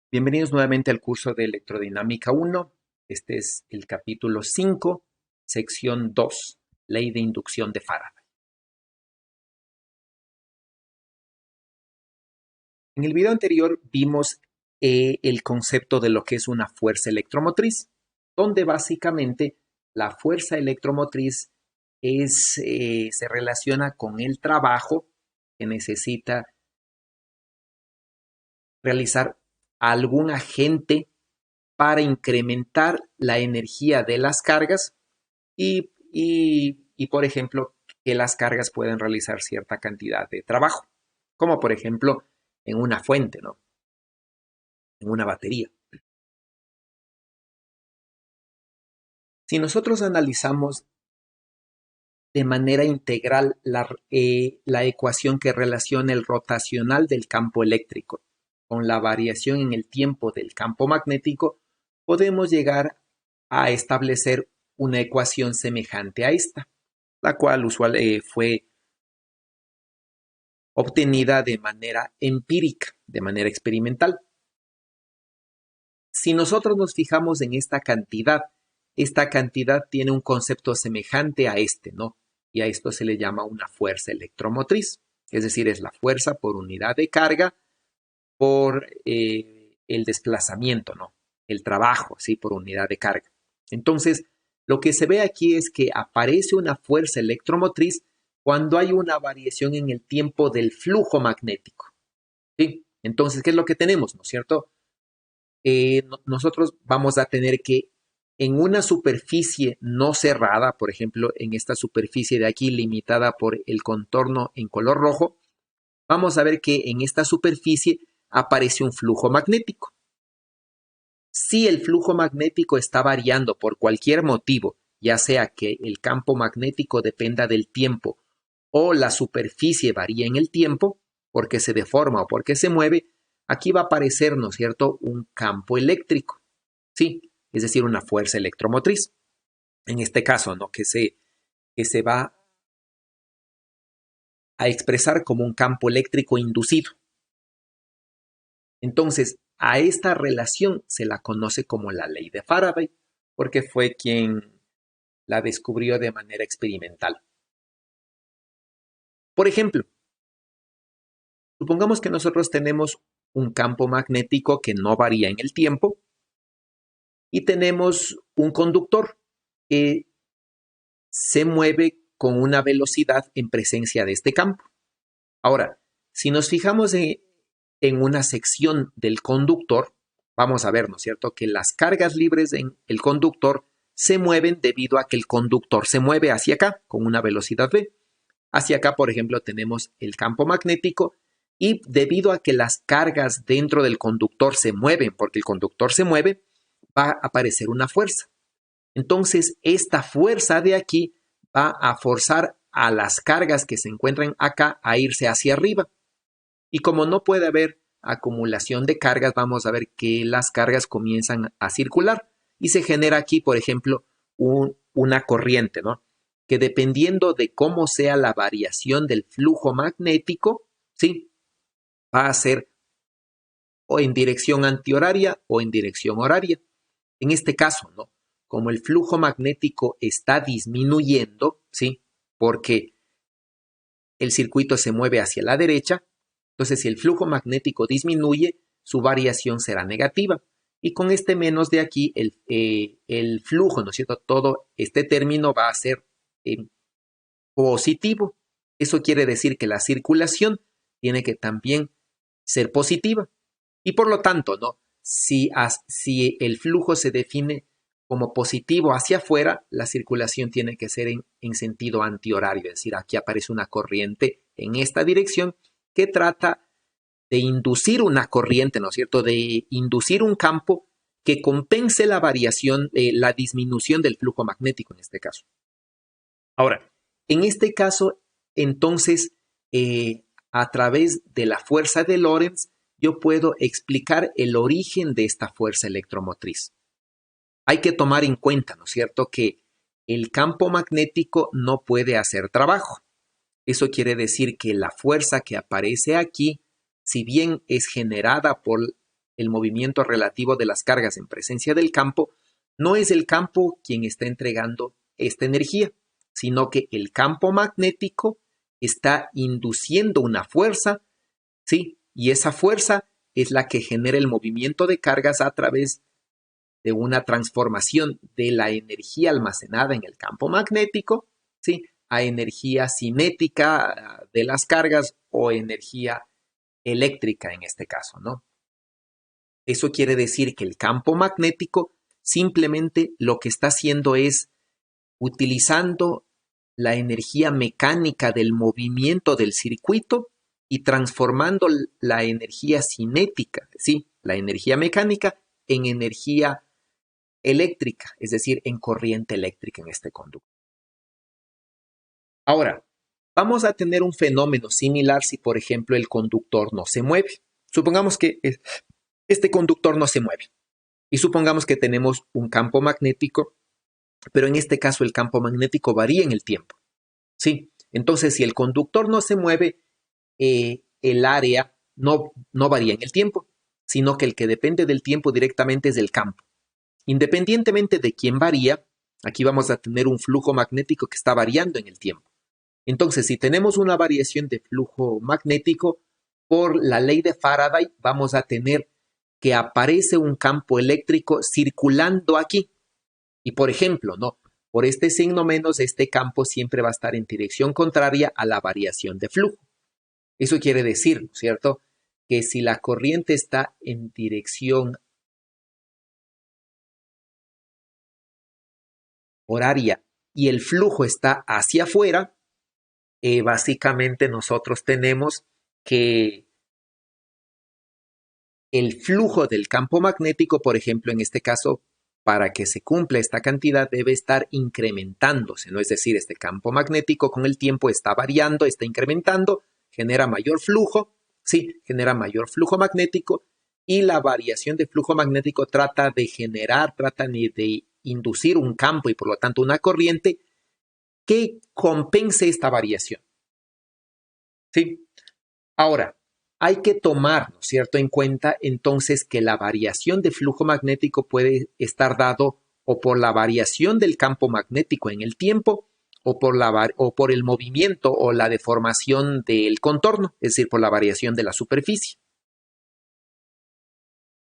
Bienvenidos nuevamente al curso de Electrodinámica 1. Este es el capítulo 5, sección 2, Ley de inducción de Faraday. En el video anterior vimos el concepto de lo que es una fuerza electromotriz, donde básicamente la fuerza electromotriz se relaciona con el trabajo que necesita realizar algún agente para incrementar la energía de las cargas y, por ejemplo, que las cargas pueden realizar cierta cantidad de trabajo, como por ejemplo en una fuente, ¿no? En una batería. Si nosotros analizamos de manera integral la ecuación que relaciona el rotacional del campo eléctrico con la variación en el tiempo del campo magnético, podemos llegar a establecer una ecuación semejante a esta, la cual fue obtenida de manera empírica, de manera experimental. Si nosotros nos fijamos en esta cantidad tiene un concepto semejante a este, ¿no? Y a esto se le llama una fuerza electromotriz, es decir, es la fuerza por unidad de carga por el desplazamiento, ¿no? El trabajo, ¿sí? Por unidad de carga. Entonces, lo que se ve aquí es que aparece una fuerza electromotriz cuando hay una variación en el tiempo del flujo magnético, ¿sí? Entonces, ¿qué es lo que tenemos, no es cierto? Nosotros vamos a tener que en una superficie no cerrada, por ejemplo, en esta superficie de aquí limitada por el contorno en color rojo, vamos a ver que en esta superficie aparece un flujo magnético. Si el flujo magnético está variando por cualquier motivo, ya sea que el campo magnético dependa del tiempo o la superficie varía en el tiempo, porque se deforma o porque se mueve, aquí va a aparecer, ¿no es cierto?, un campo eléctrico, ¿sí? Es decir, una fuerza electromotriz. En este caso, ¿no?, que se va a expresar como un campo eléctrico inducido. Entonces, a esta relación se la conoce como la ley de Faraday, porque fue quien la descubrió de manera experimental. Por ejemplo, supongamos que nosotros tenemos un campo magnético que no varía en el tiempo y tenemos un conductor que se mueve con una velocidad en presencia de este campo. Ahora, si nos fijamos en una sección del conductor, vamos a ver, ¿no es cierto?, que las cargas libres en el conductor se mueven debido a que el conductor se mueve hacia acá con una velocidad v. Hacia acá, por ejemplo, tenemos el campo magnético y debido a que las cargas dentro del conductor se mueven, porque el conductor se mueve, va a aparecer una fuerza. Entonces, esta fuerza de aquí va a forzar a las cargas que se encuentran acá a irse hacia arriba. Y como no puede haber acumulación de cargas, vamos a ver que las cargas comienzan a circular y se genera aquí, por ejemplo, una corriente, ¿no? Que dependiendo de cómo sea la variación del flujo magnético, ¿sí? Va a ser o en dirección antihoraria o en dirección horaria. En este caso, ¿no? Como el flujo magnético está disminuyendo, ¿sí? Porque el circuito se mueve hacia la derecha, entonces si el flujo magnético disminuye, su variación será negativa. Y con este menos de aquí, el flujo, ¿no es cierto? Todo este término va a ser positivo. Eso quiere decir que la circulación tiene que también ser positiva. Y por lo tanto, ¿no? Si el flujo se define como positivo hacia afuera, la circulación tiene que ser en sentido antihorario, es decir, aquí aparece una corriente en esta dirección que trata de inducir una corriente, ¿no es cierto?, de inducir un campo que compense la variación, la disminución del flujo magnético en este caso. Ahora, en este caso, entonces, a través de la fuerza de Lorentz, yo puedo explicar el origen de esta fuerza electromotriz. Hay que tomar en cuenta, ¿no es cierto?, que el campo magnético no puede hacer trabajo. Eso quiere decir que la fuerza que aparece aquí, si bien es generada por el movimiento relativo de las cargas en presencia del campo, no es el campo quien está entregando esta energía, sino que el campo magnético está induciendo una fuerza, ¿sí? Y esa fuerza es la que genera el movimiento de cargas a través de una transformación de la energía almacenada en el campo magnético, ¿sí? A energía cinética de las cargas o energía eléctrica en este caso, ¿no? Eso quiere decir que el campo magnético simplemente lo que está haciendo es utilizando la energía mecánica del movimiento del circuito y transformando la energía cinética, ¿sí? La energía mecánica en energía eléctrica, es decir, en corriente eléctrica en este conductor. Ahora, vamos a tener un fenómeno similar si, por ejemplo, el conductor no se mueve. Supongamos que este conductor no se mueve y supongamos que tenemos un campo magnético, pero en este caso el campo magnético varía en el tiempo. ¿Sí? Entonces, si el conductor no se mueve, el área no varía en el tiempo, sino que el que depende del tiempo directamente es del campo. Independientemente de quién varía, aquí vamos a tener un flujo magnético que está variando en el tiempo. Entonces, si tenemos una variación de flujo magnético, por la ley de Faraday vamos a tener que aparece un campo eléctrico circulando aquí. Y por ejemplo, ¿no? Por este signo menos, este campo siempre va a estar en dirección contraria a la variación de flujo. Eso quiere decir, ¿cierto?, que si la corriente está en dirección horaria y el flujo está hacia afuera, básicamente nosotros tenemos que el flujo del campo magnético, por ejemplo, en este caso, para que se cumpla esta cantidad, debe estar incrementándose, ¿no? Es decir, este campo magnético con el tiempo está variando, está incrementando, genera mayor flujo, sí, genera mayor flujo magnético, y la variación de flujo magnético trata de inducir un campo y por lo tanto una corriente que compense esta variación. ¿Sí? Ahora, hay que tomar, ¿no es cierto?, en cuenta entonces que la variación de flujo magnético puede estar dado o por la variación del campo magnético en el tiempo o por el movimiento o la deformación del contorno, es decir, por la variación de la superficie.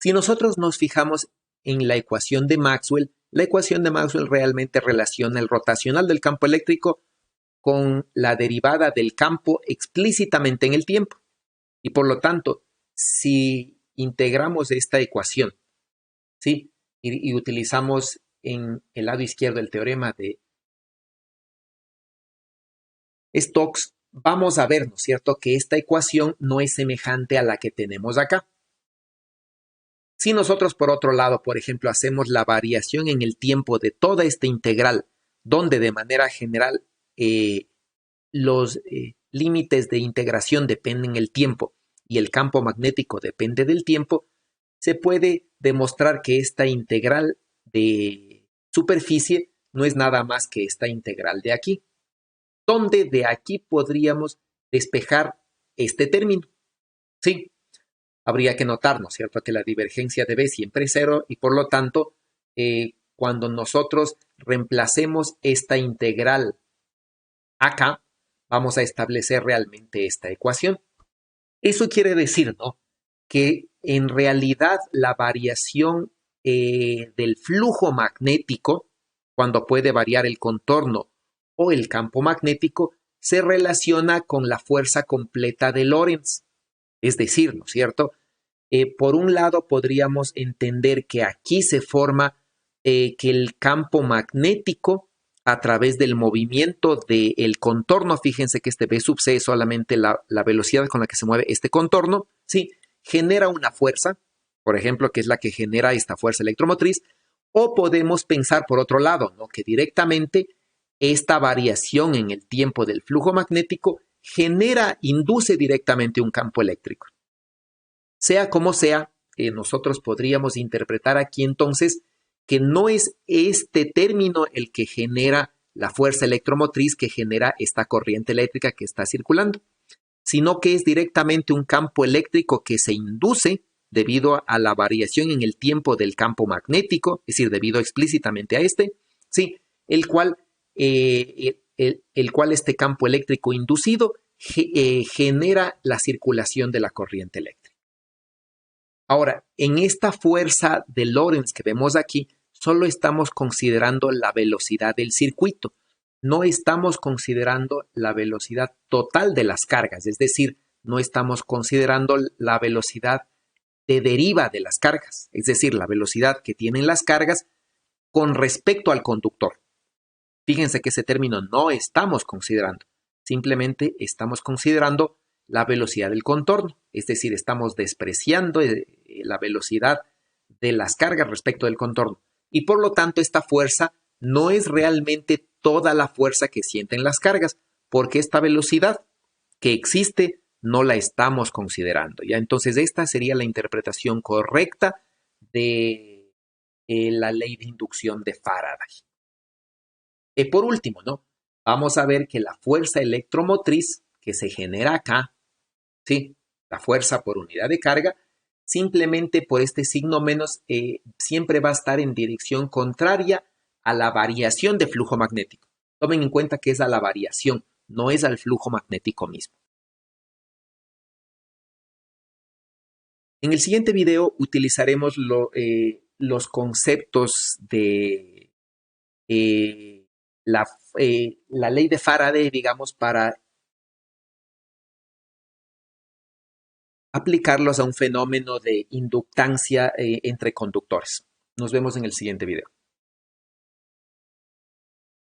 Si nosotros nos fijamos en la ecuación de Maxwell realmente relaciona el rotacional del campo eléctrico con la derivada del campo explícitamente en el tiempo. Y por lo tanto, si integramos esta ecuación, ¿sí?, y utilizamos en el lado izquierdo el teorema de Stokes, vamos a ver, ¿no es cierto?, que esta ecuación no es semejante a la que tenemos acá. Si nosotros, por otro lado, por ejemplo, hacemos la variación en el tiempo de toda esta integral, donde de manera general los límites de integración dependen del tiempo y el campo magnético depende del tiempo, se puede demostrar que esta integral de superficie no es nada más que esta integral de aquí, donde de aquí podríamos despejar este término. Sí, habría que notar, ¿no es cierto?, que la divergencia de B siempre es cero y por lo tanto, cuando nosotros reemplacemos esta integral acá, vamos a establecer realmente esta ecuación. Eso quiere decir, ¿no?, que en realidad la variación del flujo magnético, cuando puede variar el contorno o el campo magnético, se relaciona con la fuerza completa de Lorentz. Es decir, ¿no es cierto?, por un lado podríamos entender que aquí se forma que el campo magnético a través del movimiento del contorno, fíjense que este V sub C es solamente la velocidad con la que se mueve este contorno, ¿sí?, genera una fuerza, por ejemplo, que es la que genera esta fuerza electromotriz, o podemos pensar por otro lado, ¿no?, que directamente esta variación en el tiempo del flujo magnético induce directamente un campo eléctrico. Sea como sea, nosotros podríamos interpretar aquí entonces que no es este término el que genera la fuerza electromotriz que genera esta corriente eléctrica que está circulando, sino que es directamente un campo eléctrico que se induce debido a la variación en el tiempo del campo magnético, es decir, debido explícitamente a este, ¿sí? el cual este campo eléctrico inducido genera la circulación de la corriente eléctrica. Ahora, en esta fuerza de Lorentz que vemos aquí, solo estamos considerando la velocidad del circuito. No estamos considerando la velocidad total de las cargas, es decir, no estamos considerando la velocidad de deriva de las cargas, es decir, la velocidad que tienen las cargas con respecto al conductor. Fíjense que ese término no estamos considerando, simplemente estamos considerando la velocidad del contorno, es decir, estamos despreciando la velocidad de las cargas respecto del contorno. Y por lo tanto, esta fuerza no es realmente toda la fuerza que sienten las cargas, porque esta velocidad que existe no la estamos considerando. ¿Ya? Entonces, esta sería la interpretación correcta de la ley de inducción de Faraday. Por último, ¿no? Vamos a ver que la fuerza electromotriz que se genera acá, ¿sí? La fuerza por unidad de carga, simplemente por este signo menos, siempre va a estar en dirección contraria a la variación de flujo magnético. Tomen en cuenta que es a la variación, no es al flujo magnético mismo. En el siguiente video utilizaremos los conceptos de la ley de Faraday, digamos, para aplicarlos a un fenómeno de inductancia entre conductores. Nos vemos en el siguiente video.